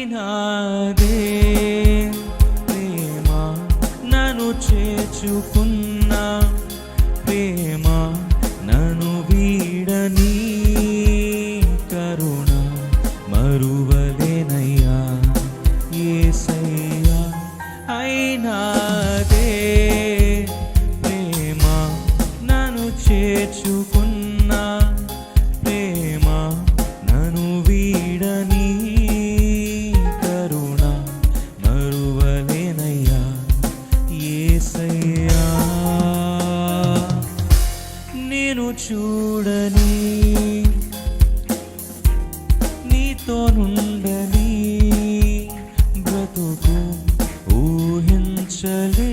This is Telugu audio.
అయినాదే ప్రేమ నన్ను చేర్చుకున్న ప్రేమ నన్ను వీడని కరుణ మరువలేనయ్యా యేసయ్యా అయినాదే ప్రేమ నన్ను చేర్చుకున్న ప్రేమ నన్ను వీడని కరుణ మరువలేనయ్యా యేసయ్యా నేను చూడని నీతో నుండని బ్రతుకు ఊహించలే